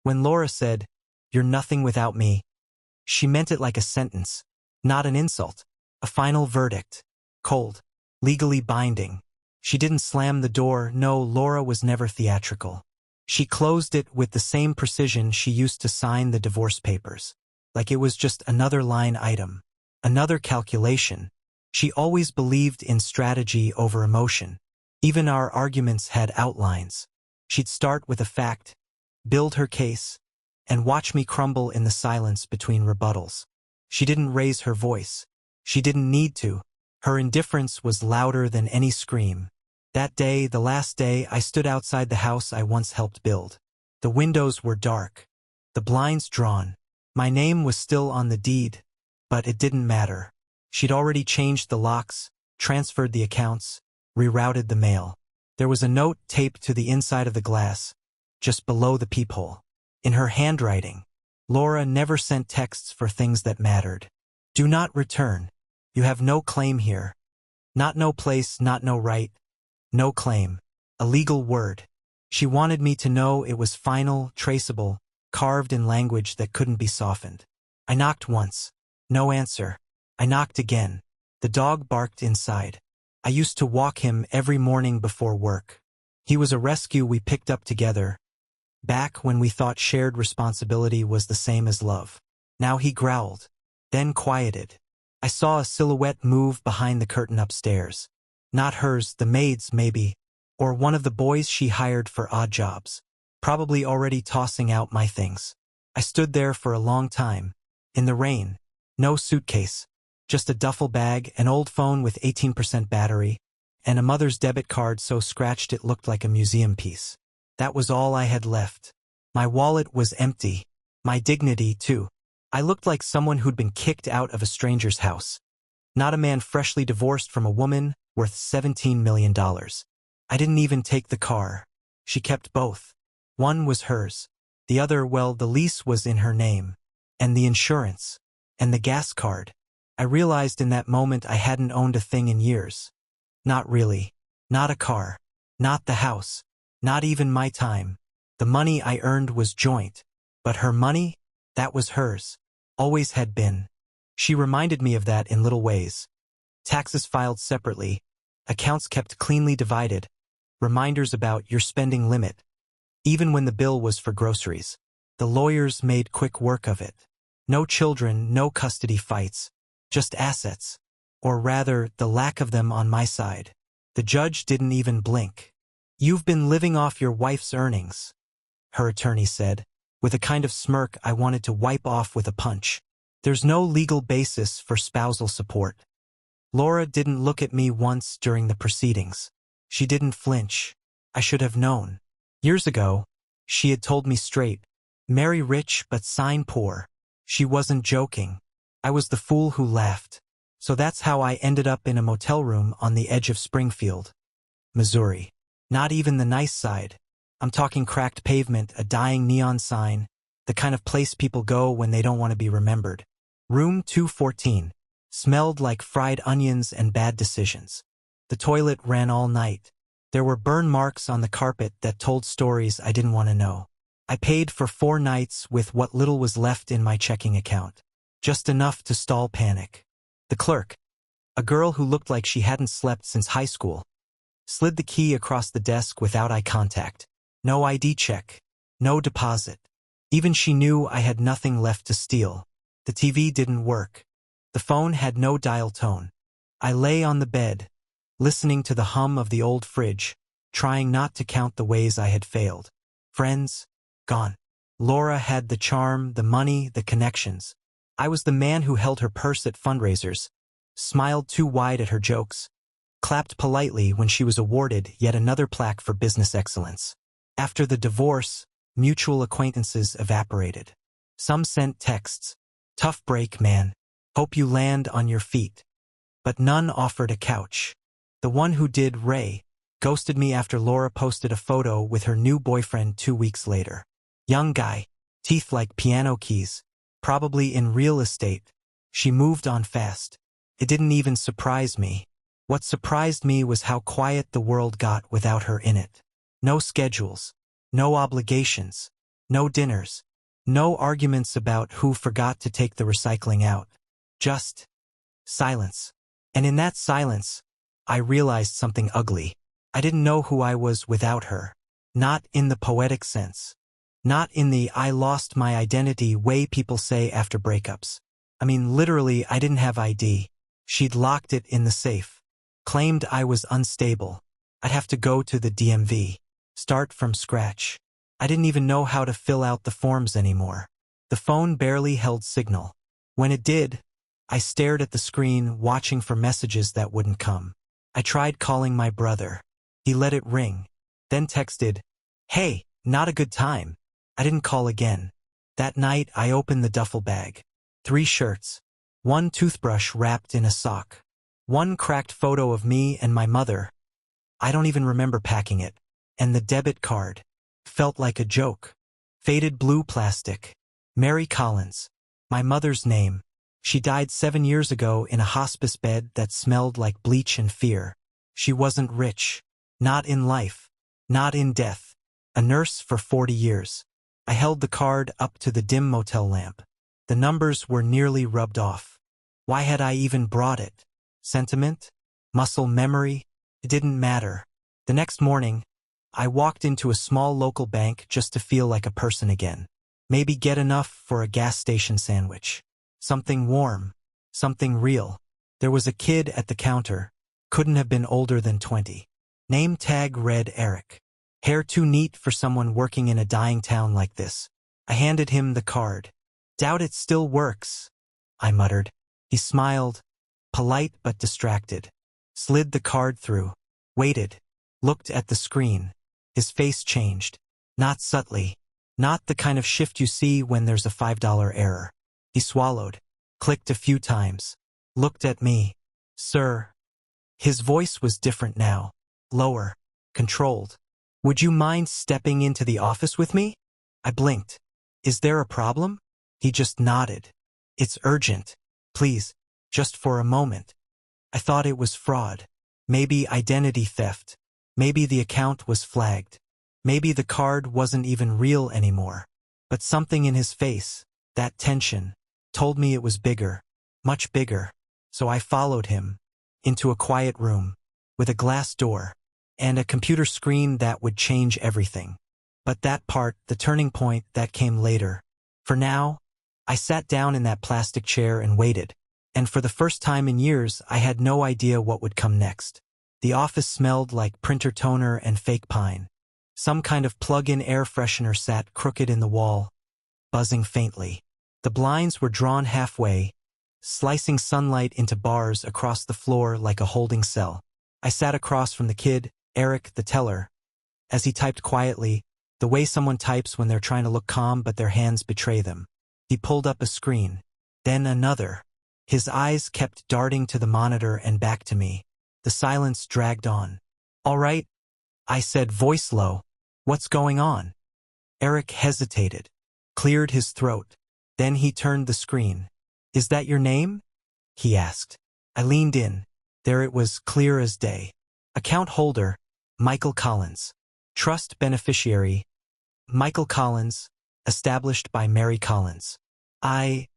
When Laura said, "You're nothing without me," she meant it like a sentence, not an insult. A final verdict. Cold. Legally binding. She didn't slam the door. No, Laura was never theatrical. She closed it with the same precision she used to sign the divorce papers. Like it was just another line item. Another calculation. She always believed in strategy over emotion. Even our arguments had outlines. She'd start with a fact, build her case, and watch me crumble in the silence between rebuttals. She didn't raise her voice. She didn't need to. Her indifference was louder than any scream. That day, the last day, I stood outside the house I once helped build. The windows were dark. The blinds drawn. My name was still on the deed, but it didn't matter. She'd already changed the locks, transferred the accounts, rerouted the mail. There was a note taped to the inside of the glass, just below the peephole. In her handwriting, Laura never sent texts for things that mattered. Do not return. You have no claim here. Not no place, not no right. No claim. A legal word. She wanted me to know it was final, traceable, carved in language that couldn't be softened. I knocked once. No answer. I knocked again. The dog barked inside. I used to walk him every morning before work. He was a rescue we picked up together, back when we thought shared responsibility was the same as love. Now he growled, then quieted. I saw a silhouette move behind the curtain upstairs. Not hers, the maid's maybe, or one of the boys she hired for odd jobs, probably already tossing out my things. I stood there for a long time, in the rain. No suitcase, just a duffel bag, an old phone with 18% battery, and a mother's debit card so scratched it looked like a museum piece. That was all I had left. My wallet was empty. My dignity, too. I looked like someone who'd been kicked out of a stranger's house. Not a man freshly divorced from a woman worth $17 million. I didn't even take the car. She kept both. One was hers. The other, well, the lease was in her name. And the insurance. And the gas card. I realized in that moment I hadn't owned a thing in years. Not really. Not a car. Not the house. Not even my time. The money I earned was joint. But her money? That was hers. Always had been. She reminded me of that in little ways. Taxes filed separately. Accounts kept cleanly divided. Reminders about your spending limit. Even when the bill was for groceries. The lawyers made quick work of it. No children, no custody fights. Just assets. Or rather, the lack of them on my side. The judge didn't even blink. "You've been living off your wife's earnings," her attorney said, with a kind of smirk I wanted to wipe off with a punch. "There's no legal basis for spousal support." Laura didn't look at me once during the proceedings. She didn't flinch. I should have known. Years ago, she had told me straight, marry rich but sign poor. She wasn't joking. I was the fool who laughed. So that's how I ended up in a motel room on the edge of Springfield, Missouri. Not even the nice side. I'm talking cracked pavement, a dying neon sign, the kind of place people go when they don't want to be remembered. Room 214. Smelled like fried onions and bad decisions. The toilet ran all night. There were burn marks on the carpet that told stories I didn't want to know. I paid for 4 nights with what little was left in my checking account. Just enough to stall panic. The clerk, a girl who looked like she hadn't slept since high school, slid the key across the desk without eye contact. No ID check. No deposit. Even she knew I had nothing left to steal. The TV didn't work. The phone had no dial tone. I lay on the bed, listening to the hum of the old fridge, trying not to count the ways I had failed. Friends? Gone. Laura had the charm, the money, the connections. I was the man who held her purse at fundraisers, smiled too wide at her jokes, clapped politely when she was awarded yet another plaque for business excellence. After the divorce, mutual acquaintances evaporated. Some sent texts. "Tough break, man. Hope you land on your feet." But none offered a couch. The one who did, Ray, ghosted me after Laura posted a photo with her new boyfriend 2 weeks later. Young guy, teeth like piano keys, probably in real estate. She moved on fast. It didn't even surprise me. What surprised me was how quiet the world got without her in it. No schedules, no obligations, No dinners. No arguments about who forgot to take the recycling out. Just silence. And in that silence, I realized something ugly. I didn't know who I was without her. Not in the poetic sense. Not in the I lost my identity way people say after breakups. I mean, literally, I didn't have ID. She'd locked it in the safe. Claimed I was unstable. I'd have to go to the DMV. Start from scratch. I didn't even know how to fill out the forms anymore. The phone barely held signal. When it did, I stared at the screen, watching for messages that wouldn't come. I tried calling my brother. He let it ring. Then texted, "Hey, not a good time." I didn't call again. That night, I opened the duffel bag. 3 shirts. 1 toothbrush wrapped in a sock. 1 cracked photo of me and my mother. I don't even remember packing it. And the debit card. Felt like a joke. Faded blue plastic. Mary Collins. My mother's name. She died 7 years ago in a hospice bed that smelled like bleach and fear. She wasn't rich. Not in life. Not in death. A nurse for 40 years. I held the card up to the dim motel lamp. The numbers were nearly rubbed off. Why had I even brought it? Sentiment? Muscle memory? It didn't matter. The next morning, I walked into a small local bank just to feel like a person again. Maybe get enough for a gas station sandwich. Something warm. Something real. There was a kid at the counter. Couldn't have been older than 20. Name tag read Eric. Hair too neat for someone working in a dying town like this. I handed him the card. "Doubt it still works," I muttered. He smiled, polite but distracted. Slid the card through. Waited. Looked at the screen. His face changed. Not subtly. Not the kind of shift you see when there's a $5 error. He swallowed. Clicked a few times. Looked at me. "Sir." His voice was different now. Lower. Controlled. "Would you mind stepping into the office with me?" I blinked. "Is there a problem?" He just nodded. "It's urgent. Please, just for a moment." I thought it was fraud. Maybe identity theft. Maybe the account was flagged. Maybe the card wasn't even real anymore. But something in his face, that tension, told me it was bigger. Much bigger. So I followed him. Into a quiet room. With a glass door. And a computer screen that would change everything. But that part, the turning point, that came later. For now, I sat down in that plastic chair and waited. And for the first time in years, I had no idea what would come next. The office smelled like printer toner and fake pine. Some kind of plug-in air freshener sat crooked in the wall, buzzing faintly. The blinds were drawn halfway, slicing sunlight into bars across the floor like a holding cell. I sat across from the kid, Eric, the teller. As he typed quietly, the way someone types when they're trying to look calm but their hands betray them. He pulled up a screen. Then another. His eyes kept darting to the monitor and back to me. The silence dragged on. "All right," I said, voice low. "What's going on?" Eric hesitated, cleared his throat. Then he turned the screen. "Is that your name?" he asked. I leaned in. There it was, clear as day. Account holder, Michael Collins. Trust beneficiary, Michael Collins, established by Mary Collins. I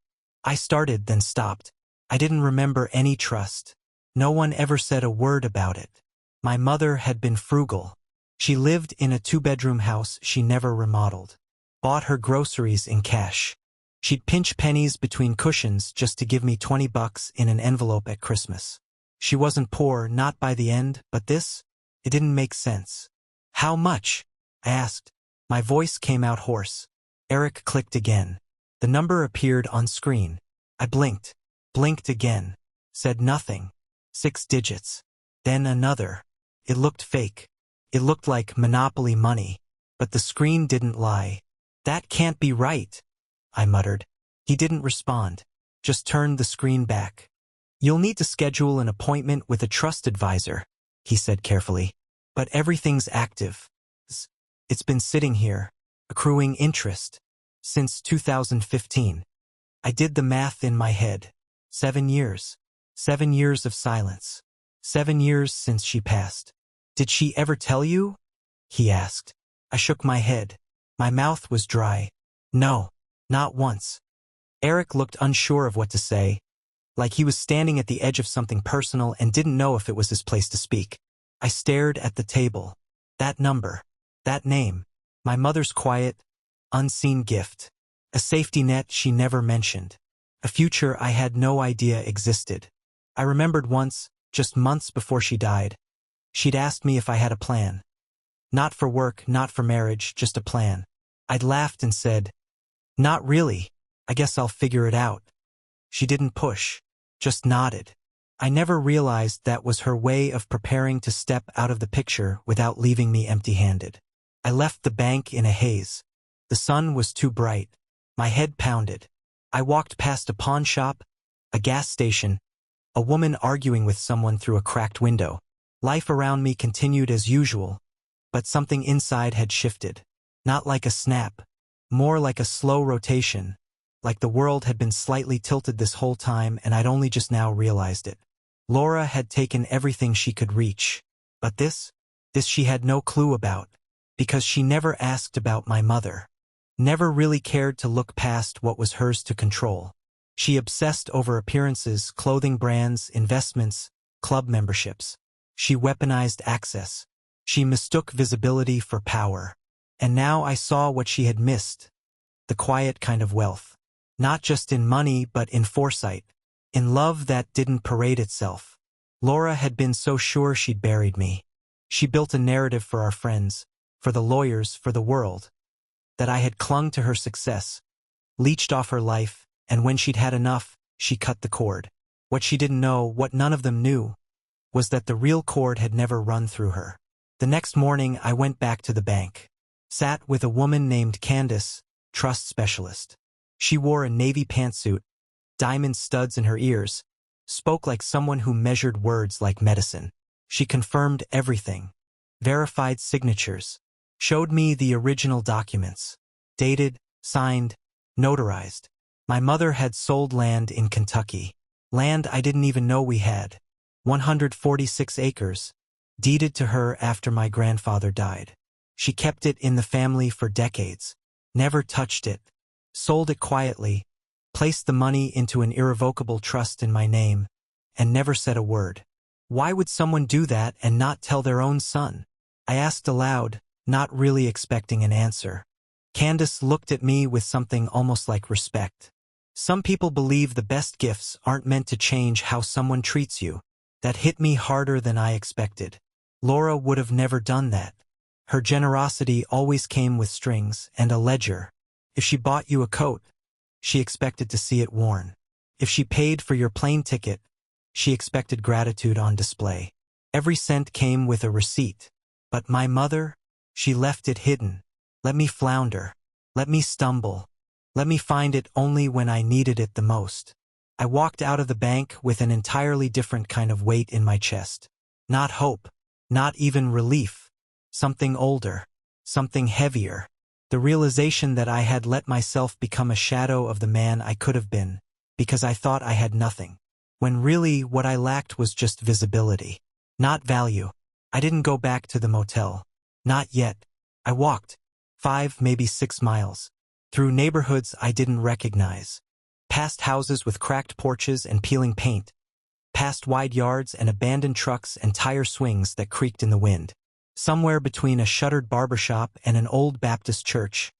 started, then stopped. I didn't remember any trust. No one ever said a word about it. My mother had been frugal. She lived in a 2-bedroom house she never remodeled. Bought her groceries in cash. She'd pinch pennies between cushions just to give me $20 in an envelope at Christmas. She wasn't poor, not by the end, but this? It didn't make sense. "How much?" I asked. My voice came out hoarse. Eric clicked again. The number appeared on screen. I blinked. Blinked again. Said nothing. 6 digits. Then another. It looked fake. It looked like Monopoly money. But the screen didn't lie. "That can't be right," I muttered. He didn't respond. Just turned the screen back. "You'll need to schedule an appointment with a trust advisor," he said carefully. "But everything's active. It's been sitting here, accruing interest, since 2015. I did the math in my head. 7 years. 7 years of silence. 7 years since she passed. "Did she ever tell you?" he asked. I shook my head. My mouth was dry. No, not once. Eric looked unsure of what to say, like he was standing at the edge of something personal and didn't know if it was his place to speak. I stared at the table. That number. That name. My mother's quiet, unseen gift. A safety net she never mentioned. A future I had no idea existed. I remembered once, just months before she died, she'd asked me if I had a plan. Not for work, not for marriage, just a plan. I'd laughed and said, "Not really. I guess I'll figure it out." She didn't push, just nodded. I never realized that was her way of preparing to step out of the picture without leaving me empty-handed. I left the bank in a haze. The sun was too bright. My head pounded. I walked past a pawn shop, a gas station, a woman arguing with someone through a cracked window. Life around me continued as usual, but something inside had shifted. Not like a snap, more like a slow rotation, like the world had been slightly tilted this whole time and I'd only just now realized it. Laura had taken everything she could reach, but this she had no clue about, because she never asked about my mother. Never really cared to look past what was hers to control. She obsessed over appearances, clothing brands, investments, club memberships. She weaponized access. She mistook visibility for power. And now I saw what she had missed. The quiet kind of wealth. Not just in money, but in foresight. In love that didn't parade itself. Laura had been so sure she'd buried me. She built a narrative for our friends, for the lawyers, for the world. That I had clung to her success, leached off her life, and when she'd had enough, she cut the cord. What she didn't know, what none of them knew, was that the real cord had never run through her. The next morning, I went back to the bank. Sat with a woman named Candace, trust specialist. She wore a navy pantsuit, diamond studs in her ears, spoke like someone who measured words like medicine. She confirmed everything, verified signatures, showed me the original documents, dated, signed, notarized. My mother had sold land in Kentucky, land I didn't even know we had, 146 acres, deeded to her after my grandfather died. She kept it in the family for decades, never touched it, sold it quietly, placed the money into an irrevocable trust in my name, and never said a word. Why would someone do that and not tell their own son? I asked aloud, not really expecting an answer. Candace looked at me with something almost like respect. Some people believe the best gifts aren't meant to change how someone treats you. That hit me harder than I expected. Laura would have never done that. Her generosity always came with strings and a ledger. If she bought you a coat, she expected to see it worn. If she paid for your plane ticket, she expected gratitude on display. Every cent came with a receipt. But my mother, she left it hidden. Let me flounder. Let me stumble. Let me find it only when I needed it the most. I walked out of the bank with an entirely different kind of weight in my chest. Not hope. Not even relief. Something older. Something heavier. The realization that I had let myself become a shadow of the man I could have been, because I thought I had nothing. When really what I lacked was just visibility. Not value. I didn't go back to the motel. Not yet. I walked 5, maybe 6 miles. Through neighborhoods I didn't recognize. Past houses with cracked porches and peeling paint. Past wide yards and abandoned trucks and tire swings that creaked in the wind. Somewhere between a shuttered barbershop and an old Baptist church,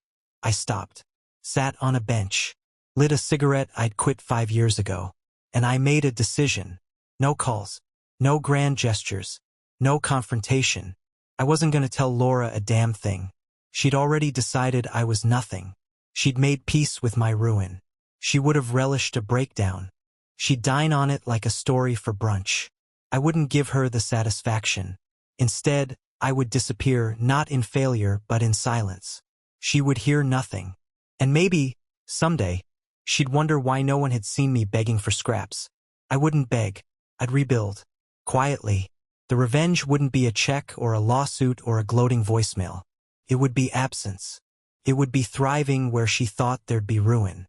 I stopped. Sat on a bench. Lit a cigarette I'd quit 5 years ago. And I made a decision. No calls. No grand gestures. No confrontation. I wasn't going to tell Laura a damn thing. She'd already decided I was nothing. She'd made peace with my ruin. She would have relished a breakdown. She'd dine on it like a story for brunch. I wouldn't give her the satisfaction. Instead, I would disappear not in failure but in silence. She would hear nothing. And maybe, someday, she'd wonder why no one had seen me begging for scraps. I wouldn't beg. I'd rebuild. Quietly. The revenge wouldn't be a check or a lawsuit or a gloating voicemail. It would be absence. It would be thriving where she thought there'd be ruin.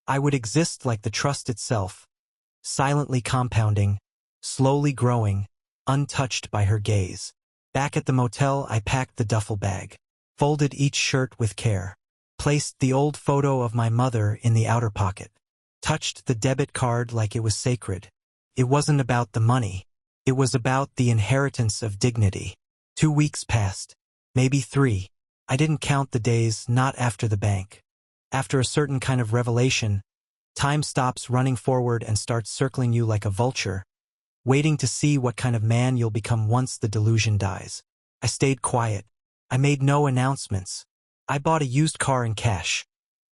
I would exist like the trust itself, silently compounding, slowly growing, untouched by her gaze. Back at the motel, I packed the duffel bag. folded each shirt with care, placed the old photo of my mother in the outer pocket, touched the debit card like it was sacred. It wasn't about the money. It was about the inheritance of dignity. 2 weeks passed, maybe 3. I didn't count the days, not after the bank. After a certain kind of revelation, time stops running forward and starts circling you like a vulture, waiting to see what kind of man you'll become once the delusion dies. I stayed quiet. I made no announcements. I bought a used car in cash.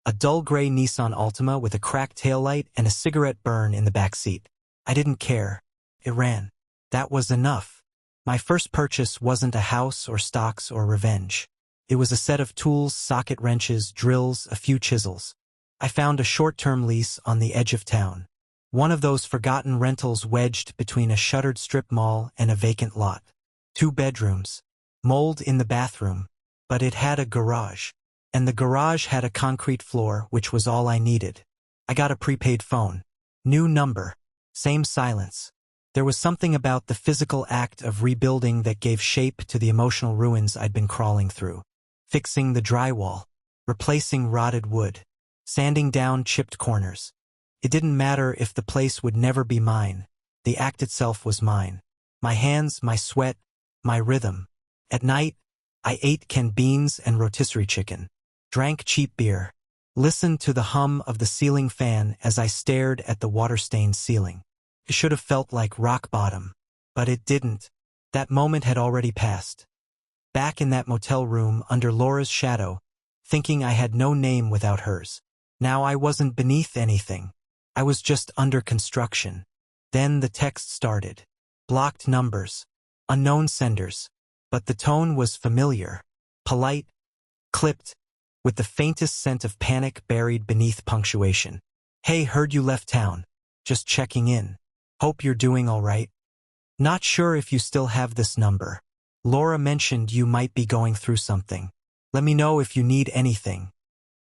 A dull gray Nissan Altima with a cracked taillight and a cigarette burn in the back seat. I didn't care. It ran. That was enough. My first purchase wasn't a house or stocks or revenge. It was a set of tools, socket wrenches, drills, a few chisels. I found a short-term lease on the edge of town. One of those forgotten rentals wedged between a shuttered strip mall and a vacant lot. 2 bedrooms. Mold in the bathroom. But it had a garage. And the garage had a concrete floor, which was all I needed. I got a prepaid phone. New number. Same silence. There was something about the physical act of rebuilding that gave shape to the emotional ruins I'd been crawling through. Fixing the drywall. Replacing rotted wood. Sanding down chipped corners. It didn't matter if the place would never be mine. The act itself was mine. My hands, my sweat, my rhythm. At night, I ate canned beans and rotisserie chicken. Drank cheap beer. Listened to the hum of the ceiling fan as I stared at the water-stained ceiling. It should have felt like rock bottom. But it didn't. That moment had already passed. Back in that motel room under Laura's shadow, thinking I had no name without hers. Now I wasn't beneath anything. I was just under construction. Then the text started. Blocked numbers. Unknown senders. But the tone was familiar. Polite. Clipped. With the faintest scent of panic buried beneath punctuation. Hey, heard you left town. Just checking in. Hope you're doing all right. Not sure if you still have this number. Laura mentioned you might be going through something. Let me know if you need anything.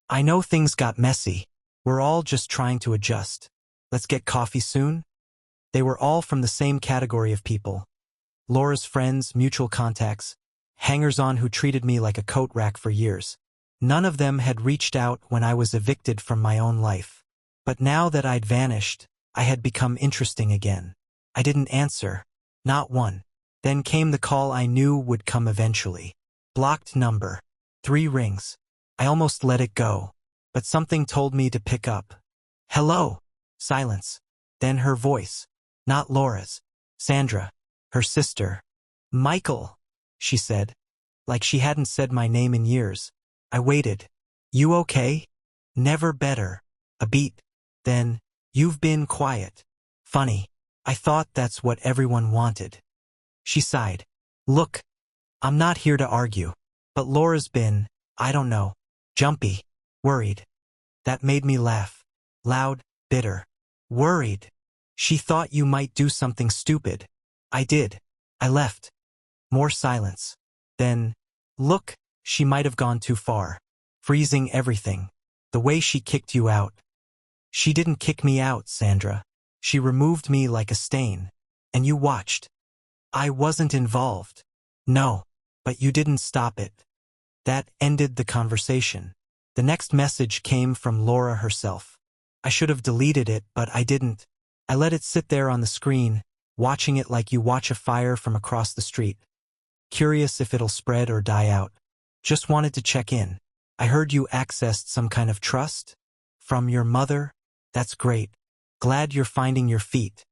I know things got messy. We're all just trying to adjust. Let's get coffee soon? They were all from the same category of people. Laura's friends, mutual contacts, hangers-on who treated me like a coat rack for years. None of them had reached out when I was evicted from my own life. But now that I'd vanished, I had become interesting again. I didn't answer. Not one. Then came the call I knew would come eventually. Blocked number. 3 rings. I almost let it go. But something told me to pick up. Hello. Silence. Then her voice. Not Laura's. Sandra. Her sister. Michael, she said. Like she hadn't said my name in years. I waited. You okay? Never better. A beat. Then, you've been quiet. Funny. I thought that's what everyone wanted. She sighed. Look, I'm not here to argue. But Laura's been, I don't know, jumpy, worried. That made me laugh. Loud, bitter. Worried. She thought you might do something stupid. I did. I left. More silence. Then, look, she might have gone too far. Freezing everything. The way she kicked you out. She didn't kick me out, Sandra. She removed me like a stain. And you watched. I wasn't involved. No, but you didn't stop it. That ended the conversation. The next message came from Laura herself. I should have deleted it, but I didn't. I let it sit there on the screen, watching it like you watch a fire from across the street. Curious if it'll spread or die out. Just wanted to check in. I heard you accessed some kind of trust? From your mother? That's great. Glad you're finding your feet.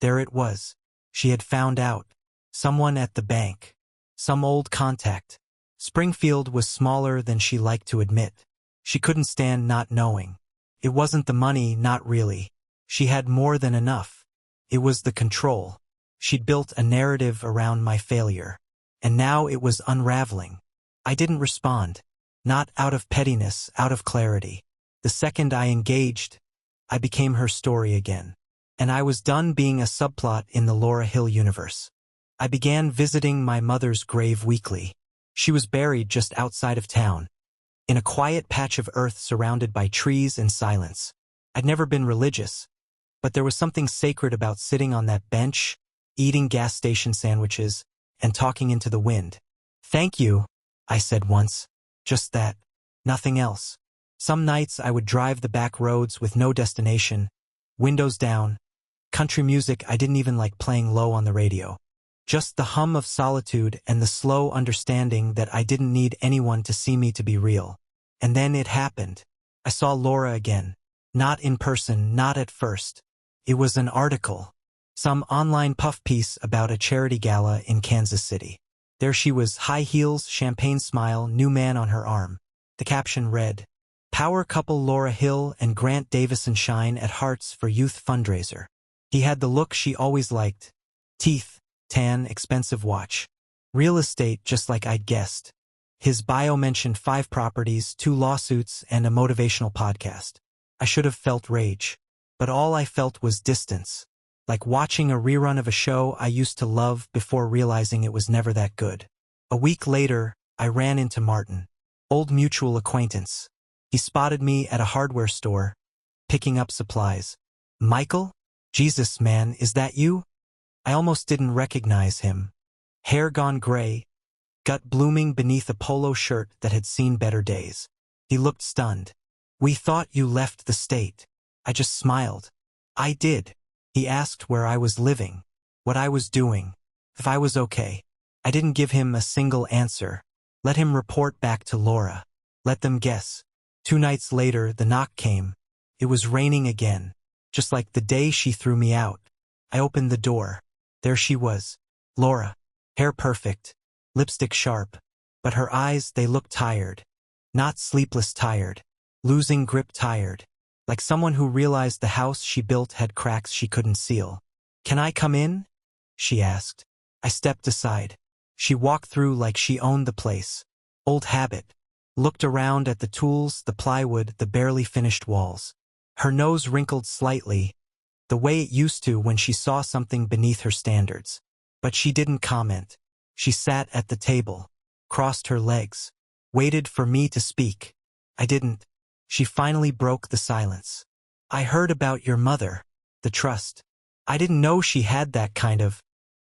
There it was. She had found out. Someone at the bank. Some old contact. Springfield was smaller than she liked to admit. She couldn't stand not knowing. It wasn't the money, not really. She had more than enough. It was the control. She'd built a narrative around my failure. And now it was unraveling. I didn't respond. Not out of pettiness, out of clarity. The second I engaged, I became her story again. And I was done being a subplot in the Laura Hill universe. I began visiting my mother's grave weekly. She was buried just outside of town, in a quiet patch of earth surrounded by trees and silence. I'd never been religious, but there was something sacred about sitting on that bench, eating gas station sandwiches, and talking into the wind. Thank you, I said once. Just that. Nothing else. Some nights I would drive the back roads with no destination, windows down, country music I didn't even like playing low on the radio. Just the hum of solitude and the slow understanding that I didn't need anyone to see me to be real. And then it happened. I saw Laura again. Not in person, not at first. It was an article. Some online puff piece about a charity gala in Kansas City. There she was, high heels, champagne smile, new man on her arm. The caption read, "Power couple Laura Hill and Grant Davison shine at Hearts for Youth fundraiser." He had the look she always liked. Teeth, tan, expensive watch. Real estate just like I'd guessed. His bio mentioned 5 properties, 2 lawsuits, and a motivational podcast. I should have felt rage. But all I felt was distance. Like watching a rerun of a show I used to love before realizing it was never that good. A week later, I ran into Martin. Old mutual acquaintance. He spotted me at a hardware store, picking up supplies. "Michael? Jesus, man, is that you?" I almost didn't recognize him. Hair gone gray, gut blooming beneath a polo shirt that had seen better days. He looked stunned. "We thought you left the state." I just smiled. "I did." He asked where I was living, what I was doing, if I was okay. I didn't give him a single answer. Let him report back to Laura. Let them guess. 2 nights later, the knock came. It was raining again, just like the day she threw me out. I opened the door. There she was. Laura. Hair perfect, lipstick sharp. But her eyes, they looked tired. Not sleepless tired. Losing grip tired. Like someone who realized the house she built had cracks she couldn't seal. "Can I come in?" she asked. I stepped aside. She walked through like she owned the place. Old habit. Looked around at the tools, the plywood, the barely finished walls. Her nose wrinkled slightly, the way it used to when she saw something beneath her standards. But she didn't comment. She sat at the table, crossed her legs, waited for me to speak. I didn't. She finally broke the silence. "I heard about your mother, the trust. I didn't know she had that kind of—"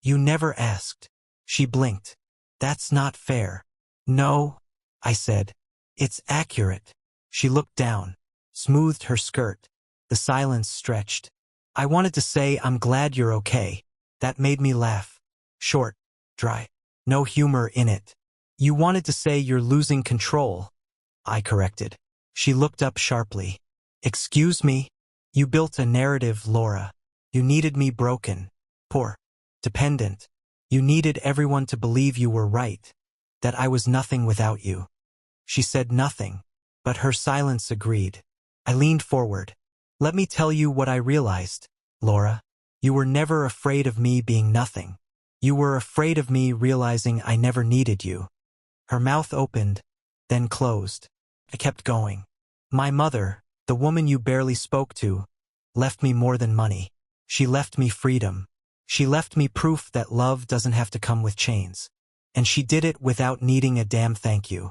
"You never asked." She blinked. "That's not fair." "No," I said. "It's accurate." She looked down, smoothed her skirt. The silence stretched. "I wanted to say I'm glad you're okay." That made me laugh. Short, dry, no humor in it. "You wanted to say you're losing control," I corrected. She looked up sharply. "Excuse me? You built a narrative, Laura. You needed me broken, poor, dependent. You needed everyone to believe you were right, that I was nothing without you." She said nothing, but her silence agreed. I leaned forward. "Let me tell you what I realized, Laura. You were never afraid of me being nothing. You were afraid of me realizing I never needed you." Her mouth opened, then closed. I kept going. "My mother, the woman you barely spoke to, left me more than money. She left me freedom. She left me proof that love doesn't have to come with chains. And she did it without needing a damn thank you."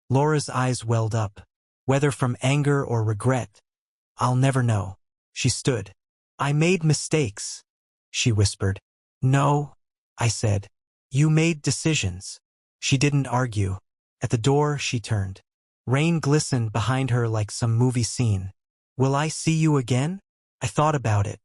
Laura's eyes welled up. Whether from anger or regret, I'll never know. She stood. "I made mistakes," she whispered. "No," I said. "You made decisions." She didn't argue. At the door, she turned. Rain glistened behind her like some movie scene. "Will I see you again?" I thought about it,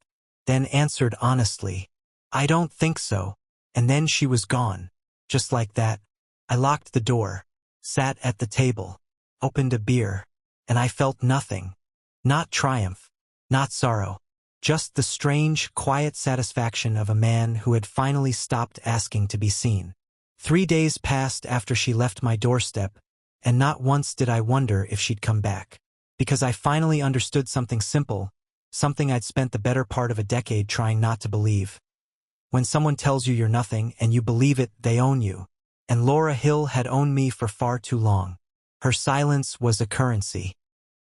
then answered honestly, "I don't think so." And then she was gone. Just like that. I locked the door, sat at the table, opened a beer, and I felt nothing. Not triumph, not sorrow. Just the strange, quiet satisfaction of a man who had finally stopped asking to be seen. 3 days passed after she left my doorstep, and not once did I wonder if she'd come back. Because I finally understood something simple, something I'd spent the better part of a decade trying not to believe. When someone tells you you're nothing and you believe it, they own you. And Laura Hill had owned me for far too long. Her silence was a currency.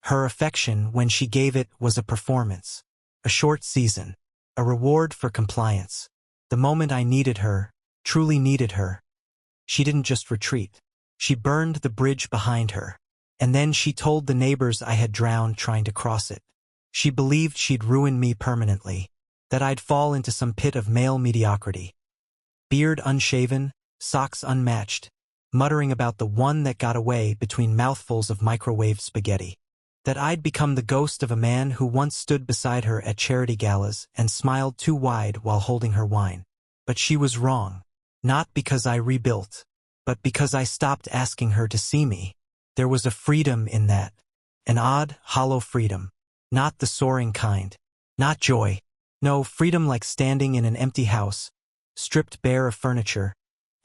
Her affection, when she gave it, was a performance. A short season. A reward for compliance. The moment I needed her, truly needed her, she didn't just retreat. She burned the bridge behind her. And then she told the neighbors I had drowned trying to cross it. She believed she'd ruin me permanently, that I'd fall into some pit of male mediocrity. Beard unshaven, socks unmatched, muttering about the one that got away between mouthfuls of microwave spaghetti. That I'd become the ghost of a man who once stood beside her at charity galas and smiled too wide while holding her wine. But she was wrong. Not because I rebuilt, but because I stopped asking her to see me. There was a freedom in that. An odd, hollow freedom. Not the soaring kind. Not joy. No, freedom like standing in an empty house, stripped bare of furniture,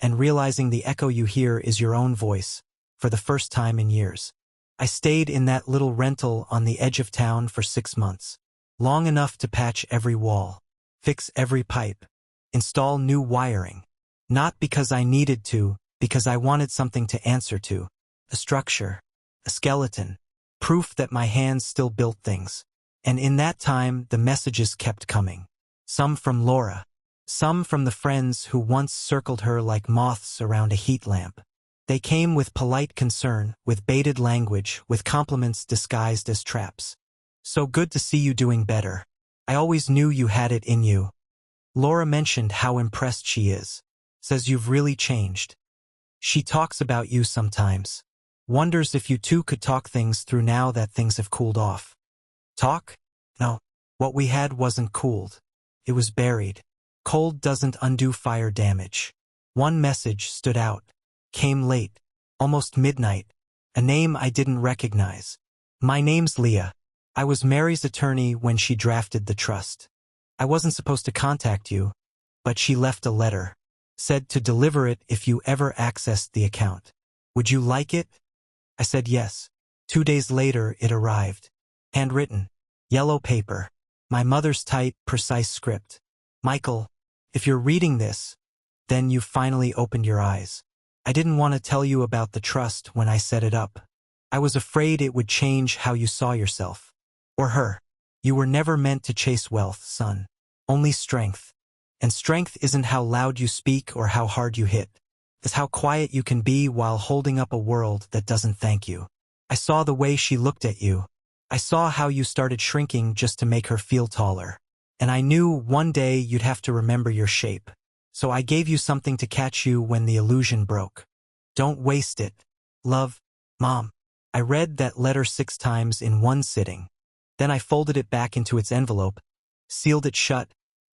and realizing the echo you hear is your own voice, for the first time in years. I stayed in that little rental on the edge of town for 6 months. Long enough to patch every wall, fix every pipe, install new wiring. Not because I needed to, because I wanted something to answer to. A structure. A skeleton. Proof that my hands still built things. And in that time, the messages kept coming. Some from Laura. Some from the friends who once circled her like moths around a heat lamp. They came with polite concern, with baited language, with compliments disguised as traps. So good to see you doing better. I always knew you had it in you. Laura mentioned how impressed she is. Says you've really changed. She talks about you sometimes. Wonders if you two could talk things through now that things have cooled off. Talk? No. What we had wasn't cooled. It was buried. Cold doesn't undo fire damage. One message stood out. Came late. Almost midnight. A name I didn't recognize. My name's Leah. I was Mary's attorney when she drafted the trust. I wasn't supposed to contact you, but she left a letter. Said to deliver it if you ever accessed the account. Would you like it? I said yes. 2 days later, it arrived. Handwritten. Yellow paper. My mother's tight, precise script. Michael, if you're reading this, then you've finally opened your eyes. I didn't want to tell you about the trust when I set it up. I was afraid it would change how you saw yourself. Or her. You were never meant to chase wealth, son. Only strength. And strength isn't how loud you speak or how hard you hit. It's how quiet you can be while holding up a world that doesn't thank you. I saw the way she looked at you. I saw how you started shrinking just to make her feel taller. And I knew one day you'd have to remember your shape. So I gave you something to catch you when the illusion broke. Don't waste it. Love, Mom. I read that letter 6 times in one sitting. Then I folded it back into its envelope, sealed it shut,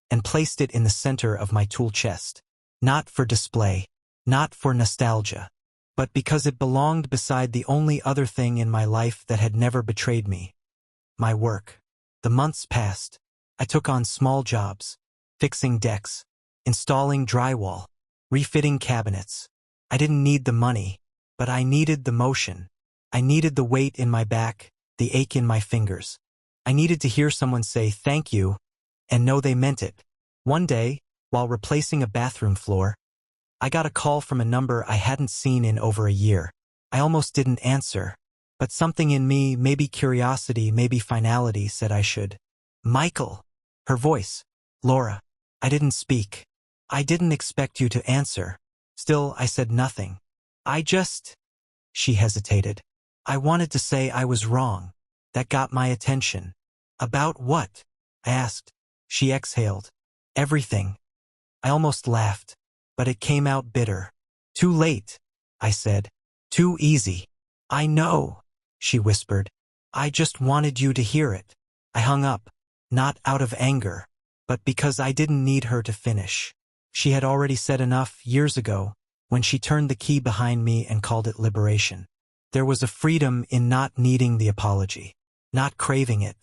and placed it in the center of my tool chest. Not for display, not for nostalgia, but because it belonged beside the only other thing in my life that had never betrayed me. My work. The months passed. I took on small jobs, fixing decks, installing drywall, refitting cabinets. I didn't need the money, but I needed the motion. I needed the weight in my back, the ache in my fingers. I needed to hear someone say thank you and know they meant it. One day, while replacing a bathroom floor, I got a call from a number I hadn't seen in over a year. I almost didn't answer, but something in me, maybe curiosity, maybe finality, said I should. Michael. Her voice. Laura. I didn't speak. I didn't expect you to answer. Still, I said nothing. She hesitated. I wanted to say I was wrong. That got my attention. About what? I asked. She exhaled. Everything. I almost laughed, but it came out bitter. Too late, I said. Too easy. I know, she whispered. I just wanted you to hear it. I hung up, not out of anger, but because I didn't need her to finish. She had already said enough years ago, when she turned the key behind me and called it liberation. There was a freedom in not needing the apology, not craving it,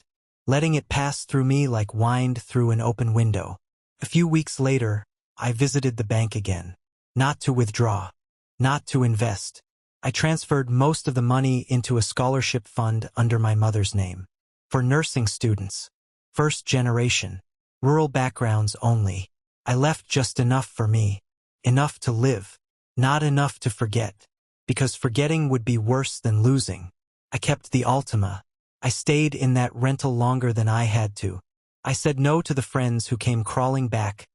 letting it pass through me like wind through an open window. A few weeks later, I visited the bank again. Not to withdraw, not to invest. I transferred most of the money into a scholarship fund under my mother's name. For nursing students. First generation. Rural backgrounds only. I left just enough for me. Enough to live. Not enough to forget. Because forgetting would be worse than losing. I kept the Altima. I stayed in that rental longer than I had to. I said no to the friends who came crawling back,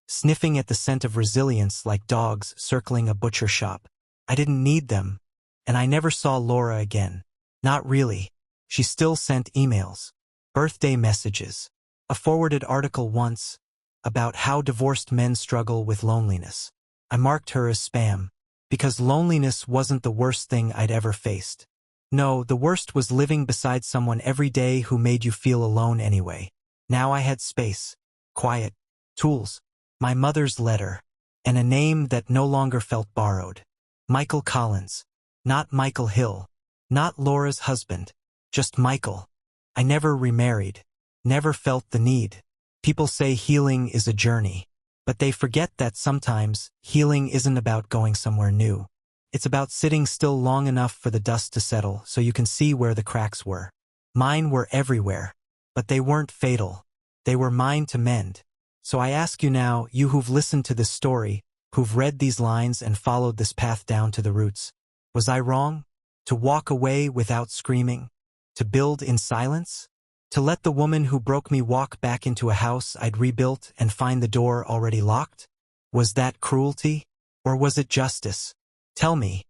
sniffing at the scent of resilience like dogs circling a butcher shop. I didn't need them, and I never saw Laura again. Not really. She still sent emails, birthday messages, a forwarded article once about how divorced men struggle with loneliness. I marked her as spam. Because loneliness wasn't the worst thing I'd ever faced. No, the worst was living beside someone every day who made you feel alone anyway. Now I had space, quiet, tools, my mother's letter, and a name that no longer felt borrowed. Michael Collins. Not Michael Hill. Not Laura's husband. Just Michael. I never remarried. Never felt the need. People say healing is a journey. But they forget that sometimes healing isn't about going somewhere new. It's about sitting still long enough for the dust to settle so you can see where the cracks were. Mine were everywhere. But they weren't fatal. They were mine to mend. So I ask you now, you who've listened to this story, who've read these lines and followed this path down to the roots, was I wrong? To walk away without screaming? To build in silence? To let the woman who broke me walk back into a house I'd rebuilt and find the door already locked? Was that cruelty? Or was it justice? Tell me.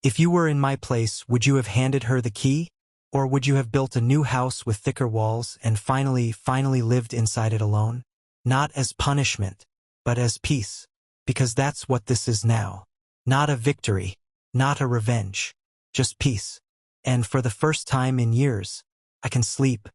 If you were in my place, would you have handed her the key? Or would you have built a new house with thicker walls and finally lived inside it alone? Not as punishment, but as peace. Because that's what this is now. Not a victory, not a revenge. Just peace. And for the first time in years, I can sleep,